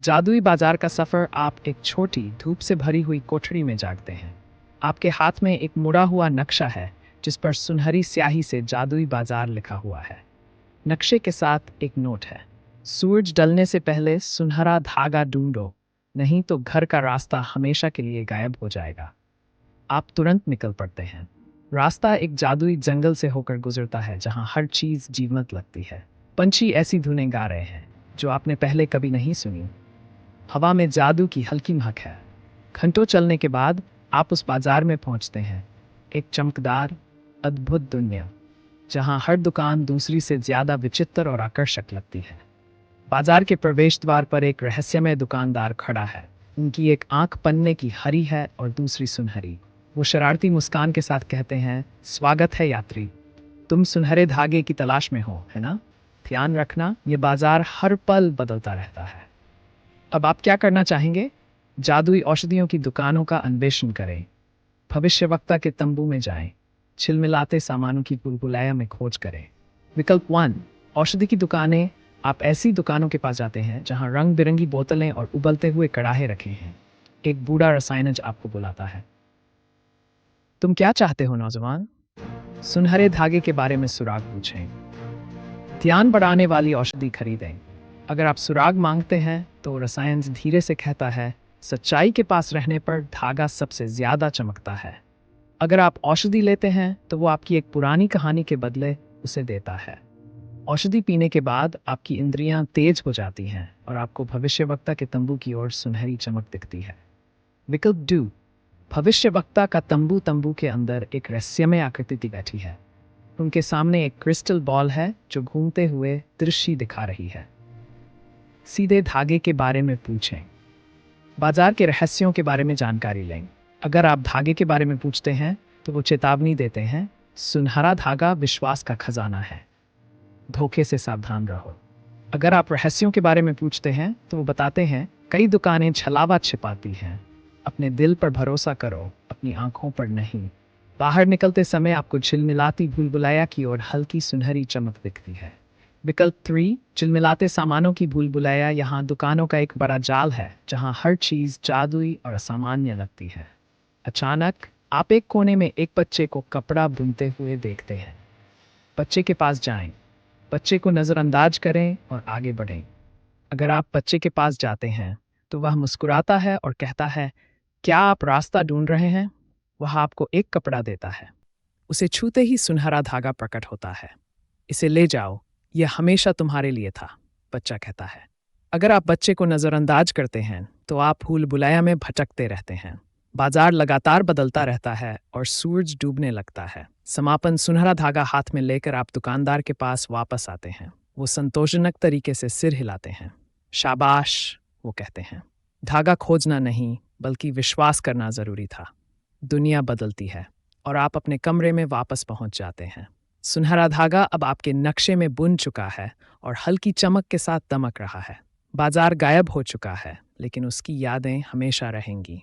जादुई बाजार का सफर। आप एक छोटी धूप से भरी हुई कोठरी में जागते हैं। आपके हाथ में एक मुड़ा हुआ नक्शा है जिस पर सुनहरी स्याही से जादुई बाजार लिखा हुआ है। नक्शे के साथ एक नोट है, सूरज ढलने से पहले सुनहरा धागा ढूंढो, नहीं तो घर का रास्ता हमेशा के लिए गायब हो जाएगा। आप तुरंत निकल पड़ते हैं। रास्ता एक जादुई जंगल से होकर गुजरता है जहां हर चीज जीवंत लगती है। पंछी ऐसी धुनें गा रहे हैं जो आपने पहले कभी नहीं सुनी। हवा में जादू की हल्की महक है। घंटों चलने के बाद आप उस बाजार में पहुंचते हैं, एक चमकदार अद्भुत दुनिया जहां हर दुकान दूसरी से ज्यादा विचित्र और आकर्षक लगती है। बाजार के प्रवेश द्वार पर एक रहस्यमय दुकानदार खड़ा है। उनकी एक आंख पन्ने की हरी है और दूसरी सुनहरी। वो शरारती मुस्कान के साथ कहते हैं, स्वागत है यात्री, तुम सुनहरे धागे की तलाश में हो, है ना? ध्यान रखना, ये बाजार हर पल बदलता रहता है। अब आप क्या करना चाहेंगे? जादुई औषधियों की दुकानों का अन्वेषण करें, भविष्यवक्ता के तंबू में जाएं, छिलमिलाते सामानों की बुलबुलाया में खोज करें। विकल्प 1, औषधि की दुकानें। आप ऐसी दुकानों के पास जाते हैं जहां रंग बिरंगी बोतलें और उबलते हुए कड़ाहे रखे हैं। एक बूढ़ा रसायनज आपको बुलाता है। तुम क्या चाहते हो नौजवान? सुनहरे धागे के बारे में सुराग पूछें। ध्यान बढ़ाने वाली औषधि खरीदें। अगर आप सुराग मांगते हैं तो रसायन धीरे से कहता है, सच्चाई के पास रहने पर धागा सबसे ज्यादा चमकता है। अगर आप औषधि लेते हैं तो वो आपकी एक पुरानी कहानी के बदले उसे देता है। औषधि पीने के बाद आपकी इंद्रियां तेज हो जाती हैं और आपको भविष्यवक्ता के तंबू की ओर सुनहरी चमक दिखती है। विकल्प 2, भविष्यवक्ता का तंबू के अंदर एक रहस्यमय आकृति बैठी है। उनके सामने एक क्रिस्टल बॉल है जो घूमते हुए दृश्य दिखा रही है। सीधे धागे के बारे में पूछें। बाजार के रहस्यों के बारे में जानकारी लें। अगर आप धागे के बारे में पूछते हैं तो वो चेतावनी देते हैं, सुनहरा धागा विश्वास का खजाना है, धोखे से सावधान रहो। अगर आप रहस्यों के बारे में पूछते हैं तो वो बताते हैं, कई दुकानें छलावा छिपाती हैं, अपने दिल पर भरोसा करो, अपनी आंखों पर नहीं। बाहर निकलते समय आपको झिलमिलाती भूलभुलैया की ओर हल्की सुनहरी चमक दिखती है। विकल्प 3, चिलमिलाते सामानों की भूलभुलैया। यहाँ दुकानों का एक बड़ा जाल है जहाँ हर चीज जादुई और असामान्य लगती है। अचानक आप एक कोने में एक बच्चे को कपड़ा बुनते हुए देखते हैं। बच्चे के पास जाएं, बच्चे को नजरअंदाज करें और आगे बढ़ें। अगर आप बच्चे के पास जाते हैं तो वह मुस्कुराता है और कहता है, क्या आप रास्ता ढूंढ रहे हैं? वह आपको एक कपड़ा देता है। उसे छूते ही सुनहरा धागा प्रकट होता है। इसे ले जाओ, यह हमेशा तुम्हारे लिए था, बच्चा कहता है। अगर आप बच्चे को नजरअंदाज करते हैं तो आप भूल भुलैया में भटकते रहते हैं। बाजार लगातार बदलता रहता है और सूरज डूबने लगता है। समापन, सुनहरा धागा हाथ में लेकर आप दुकानदार के पास वापस आते हैं। वो संतोषजनक तरीके से सिर हिलाते हैं। शाबाश, वो कहते हैं। धागा खोजना नहीं बल्कि विश्वास करना जरूरी था। दुनिया बदलती है और आप अपने कमरे में वापस पहुंच जाते हैं। सुनहरा धागा अब आपके नक्शे में बुन चुका है और हल्की चमक के साथ दमक रहा है। बाजार गायब हो चुका है लेकिन उसकी यादें हमेशा रहेंगी।